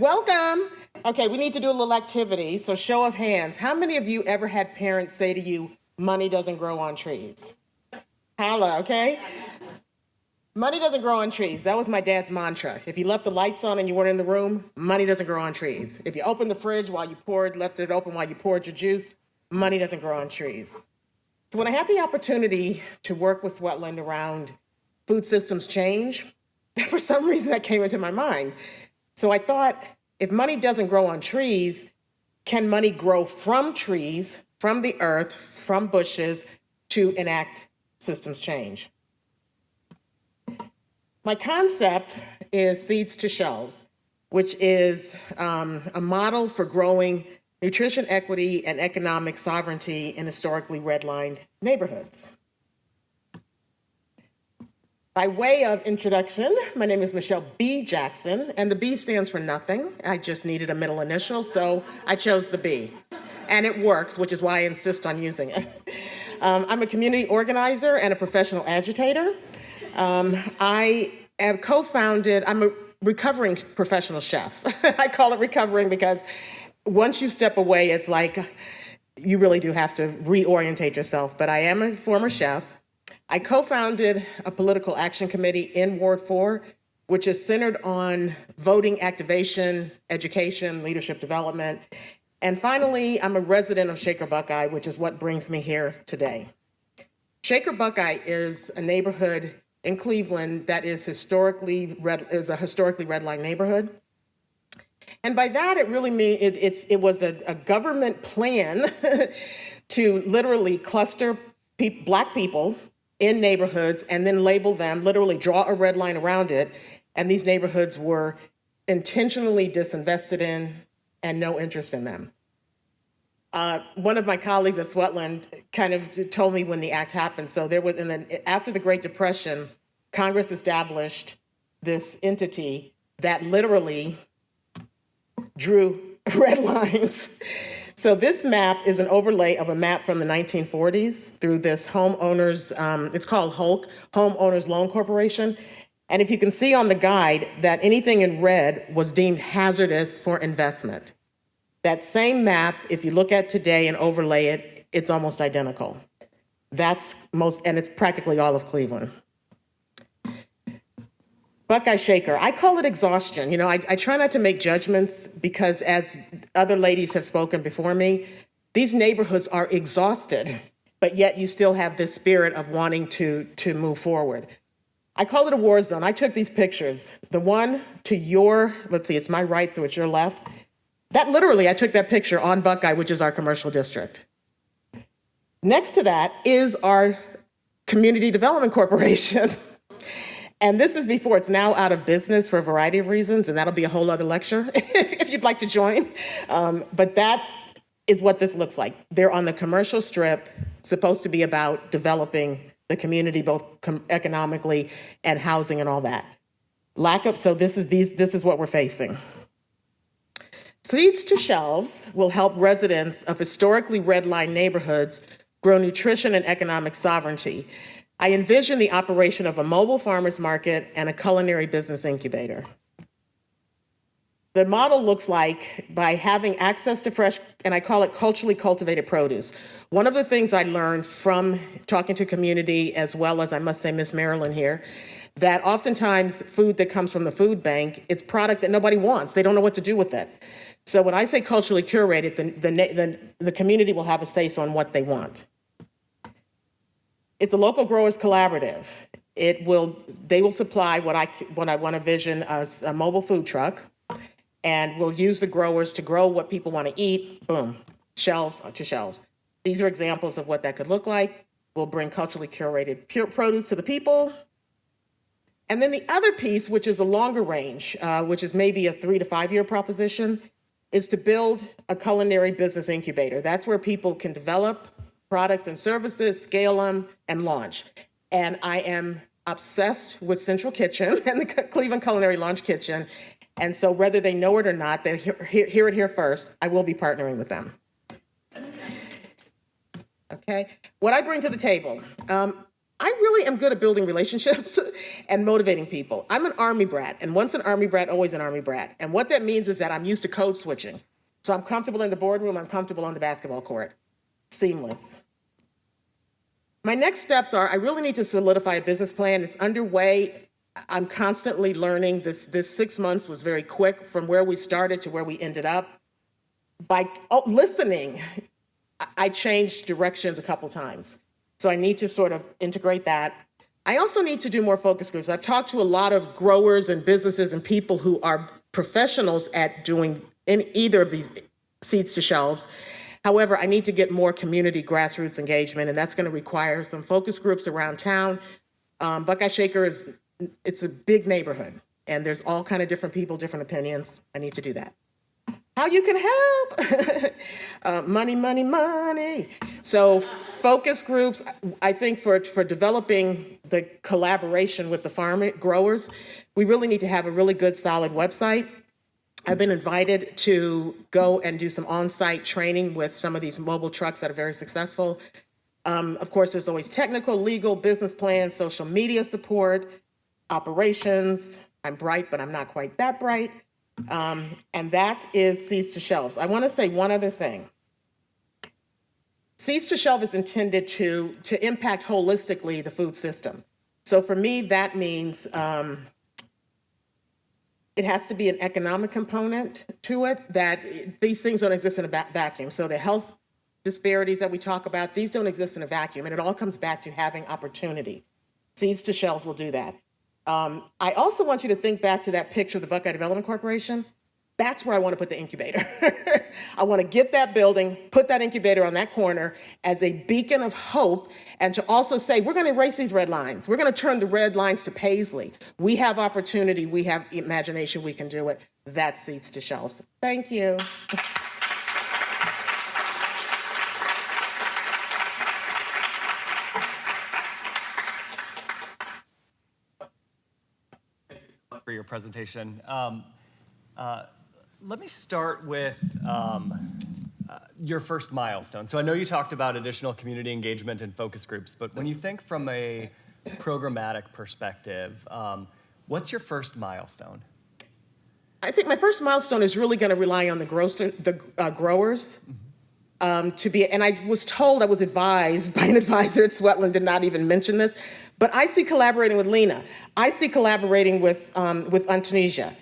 Welcome. Okay, we need to do a little activity. So show of hands. How many of you ever had parents say to you, money doesn't grow on trees? Holla, okay? Money doesn't grow on trees. That was my dad's mantra. If you left the lights on and you weren't in the room, money doesn't grow on trees. If you opened the fridge while you left it open while you poured your juice, money doesn't grow on trees. So when I had the opportunity to work with Sweatland around food systems change, for some reason that came into my mind. So I thought, if money doesn't grow on trees, can money grow from trees, from the earth, from bushes to enact systems change? My concept is Seeds to Shelves, which is a model for growing nutrition equity and economic sovereignty in historically redlined neighborhoods. By way of introduction, my name is Michelle B. Jackson, and the B stands for nothing. I just needed a middle initial, so I chose the B. And it works, which is why I insist on using it. I'm a community organizer and a professional agitator. I have co-founded, I'm a recovering professional chef. I call it recovering because once you step away, it's like you really do have to reorientate yourself. But I am a former chef. I co-founded a political action committee in Ward 4, which is centered on voting activation, education, leadership development. And finally, I'm a resident of Shakerbuckeye, which is what brings me here today. Shakerbuckeye is a neighborhood in Cleveland that is a historically redlined neighborhood. And by that, it really means it was a government plan to literally cluster Black people in neighborhoods and then label them, literally draw a red line around it. And these neighborhoods were intentionally disinvested in and no interest in them. One of my colleagues at Sweatland kind of told me when the act happened. So there was, after the Great Depression, Congress established this entity that literally drew red lines. So this map is an overlay of a map from the 1940s through this homeowners, it's called HOLC, Homeowners Loan Corporation. And if you can see on the guide that anything in red was deemed hazardous for investment. That same map, if you look at today and overlay it, it's almost identical. And it's practically all of Cleveland. Buckeye-Shaker, I call it exhaustion. You know, I try not to make judgments because, as other ladies have spoken before me, these neighborhoods are exhausted, but yet you still have this spirit of wanting to move forward. I call it a war zone. I took these pictures. The one to your, let's see, it's my right, so it's your left. That literally, I took that picture on Buckeye, which is our commercial district. Next to that is our Community Development Corporation. And this is before it's now out of business for a variety of reasons, and that'll be a whole other lecture if you'd like to join. But that is what this looks like. They're on the commercial strip, supposed to be about developing the community, both economically and housing and all that. So this is what we're facing. Seeds to Shelves will help residents of historically redlined neighborhoods grow nutrition and economic sovereignty. I envision the operation of a mobile farmers market and a culinary business incubator. The model looks like by having access to fresh, and I call it culturally cultivated produce. One of the things I learned from talking to community, as well as I must say Miss Marilyn here, that oftentimes food that comes from the food bank, it's product that nobody wants. They don't know what to do with it. So when I say culturally curated, the community will have a say-so on what they want. It's a local growers collaborative. They will supply what I want to vision as a mobile food truck, and we'll use the growers to grow what people want to eat. Boom, shelves to shelves. These are examples of what that could look like. We'll bring culturally curated pure produce to the people. And then the other piece, which is a longer range, which is maybe a 3 to 5 year proposition, is to build a culinary business incubator. That's where people can develop products and services, scale them, and launch. And I am obsessed with Central Kitchen and the Cleveland Culinary Launch Kitchen. And so whether they know it or not, they hear it here first, I will be partnering with them. Okay, what I bring to the table. I really am good at building relationships and motivating people. I'm an Army brat, and once an Army brat, always an Army brat. And what that means is that I'm used to code switching. So I'm comfortable in the boardroom, I'm comfortable on the basketball court. Seamless. My next steps are, I really need to solidify a business plan. It's underway. I'm constantly learning. This 6 months was very quick from where we started to where we ended up. By listening, I changed directions a couple times. So I need to sort of integrate that. I also need to do more focus groups. I've talked to a lot of growers and businesses and people who are professionals at doing in either of these seeds to shelves. However, I need to get more community grassroots engagement, and that's going to require some focus groups around town. Buckeye-Shaker it's a big neighborhood, and there's all kind of different people, different opinions. I need to do that. How you can help? Money, money, money. So focus groups, I think for developing the collaboration with the growers, we really need to have a really good, solid website. I've been invited to go and do some on-site training with some of these mobile trucks that are very successful. Of course, there's always technical, legal, business plans, social media support, operations. I'm bright, but I'm not quite that bright. And that is Seeds to Shelves. I want to say one other thing. Seeds to Shelf is intended to impact holistically the food system. So for me, that means it has to be an economic component to it, that these things don't exist in a vacuum. So the health disparities that we talk about, these don't exist in a vacuum, and it all comes back to having opportunity. Seeds to Shelves will do that. I also want you to think back to that picture of the Buckeye Development Corporation. That's where I want to put the incubator. I want to get that building, put that incubator on that corner as a beacon of hope, and to also say, we're going to erase these red lines. We're going to turn the red lines to paisley. We have opportunity, we have imagination, we can do it. That's Seeds to Shelves. Thank you. For your presentation. Let me start with your first milestone. So I know you talked about additional community engagement and focus groups, but when you think from a programmatic perspective, what's your first milestone? I think my first milestone is really going to rely on the growers. And I was told, I was advised by an advisor at Sweatland, did not even mention this, but I see collaborating with Lena. I see collaborating with Antonesia.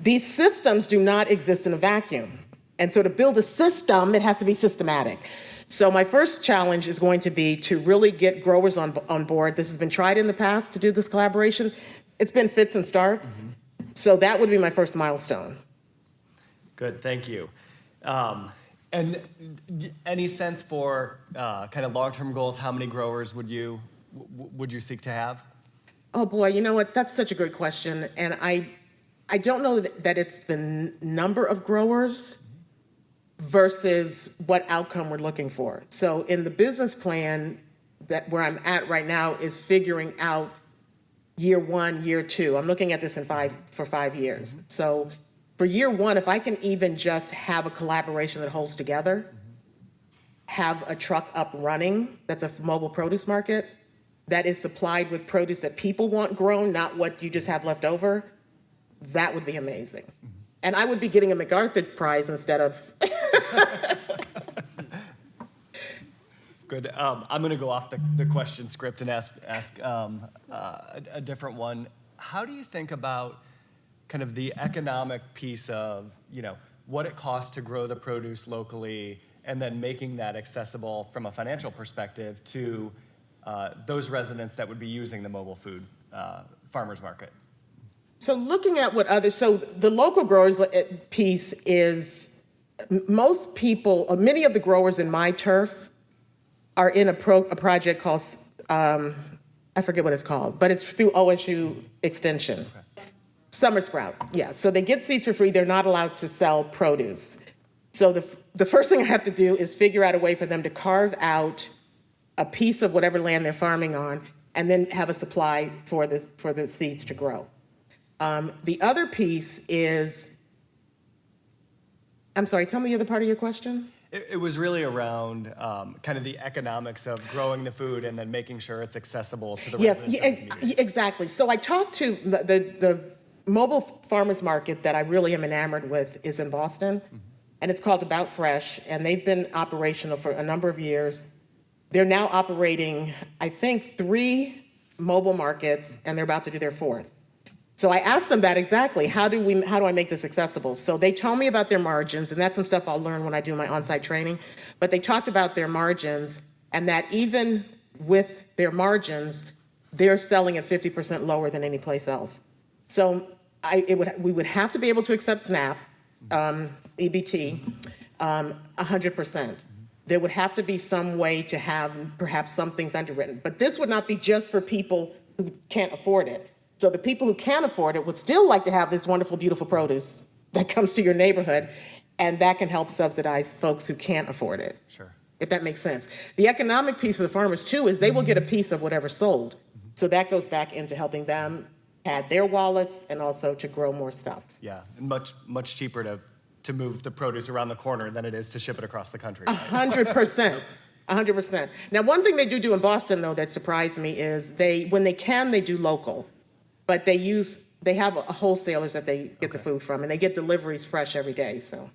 These systems do not exist in a vacuum. And so to build a system, it has to be systematic. So my first challenge is going to be to really get growers on board. This has been tried in the past to do this collaboration. It's been fits and starts. Mm-hmm. So that would be my first milestone. Good, thank you. And any sense for kind of long-term goals? How many growers would you seek to have? Oh boy, you know what? That's such a great question, and I don't know that it's the number of growers versus what outcome we're looking for. So in the business plan that where I'm at right now is figuring out year 1, year 2. I'm looking at this for 5 years. So for year 1, if I can even just have a collaboration that holds together, have a truck up running, that's a mobile produce market, that is supplied with produce that people want grown, not what you just have left over, that would be amazing. And I would be getting a MacArthur Prize instead of... Good. I'm going to go off the question script and ask a different one. How do you think about kind of the economic piece of, what it costs to grow the produce locally and then making that accessible from a financial perspective to those residents that would be using the mobile food farmers market? So looking at so the local growers piece is most people, many of the growers in my turf are in a project called, I forget what it's called, but it's through OSU Extension. Okay. Summer Sprout, yeah. So they get seeds for free. They're not allowed to sell produce. So the first thing I have to do is figure out a way for them to carve out a piece of whatever land they're farming on and then have a supply for the seeds to grow. The other piece is, I'm sorry, tell me the other part of your question. It was really around kind of the economics of growing the food and then making sure it's accessible to the Yes, residents of the community. exactly. So I talked to the mobile farmers market that I really am enamored with is in Boston, and it's called About Fresh, and they've been operational for a number of years. They're now operating, I think, 3 mobile markets, and they're about to do their 4th. So I asked them that exactly, how do I make this accessible? So they told me about their margins, and that's some stuff I'll learn when I do my on-site training. But they talked about their margins, and that even with their margins, they're selling at 50% lower than any place else. So we would have to be able to accept SNAP, EBT, 100%. There would have to be some way to have perhaps some things underwritten. But this would not be just for people who can't afford it. So the people who can afford it would still like to have this wonderful, beautiful produce that comes to your neighborhood, and that can help subsidize folks who can't afford it. Sure. If that makes sense. The economic piece for the farmers too is they will get a piece of whatever's sold. So that goes back into helping them pad their wallets and also to grow more stuff. Yeah, and much cheaper to move the produce around the corner than it is to ship it across the country. 100%. 100%. Now, one thing they do in Boston, though, that surprised me is when they can, they do local. But they have wholesalers that they get the food from, and they get deliveries fresh every day, so.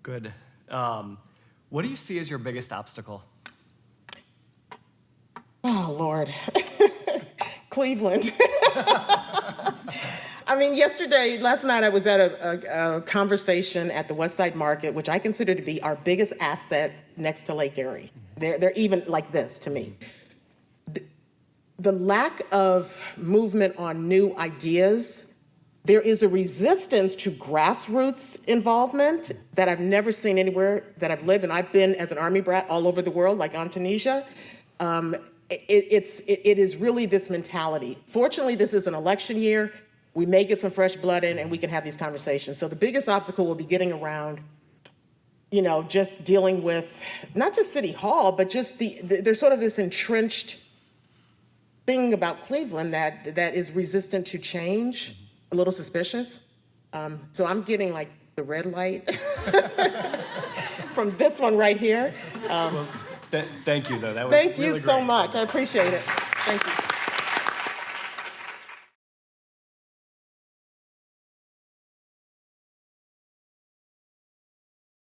Good. What do you see as your biggest obstacle? Oh, Lord. Cleveland. I mean, last night I was at a conversation at the West Side Market, which I consider to be our biggest asset next to Lake Erie. They're even like this to me. The lack of movement on new ideas, there is a resistance to grassroots involvement that I've never seen anywhere that I've lived, and I've been as an Army brat all over the world, like on Tunisia. It is really this mentality. Fortunately, this is an election year. We may get some fresh blood in, and we can have these conversations. So the biggest obstacle will be getting around, just dealing with not just City Hall, but just there's sort of this entrenched thing about Cleveland that is resistant to change, a little suspicious. So I'm getting like the red light from this one right here. Thank you, though. That was Thank really you so great. much. I appreciate it. Thank you.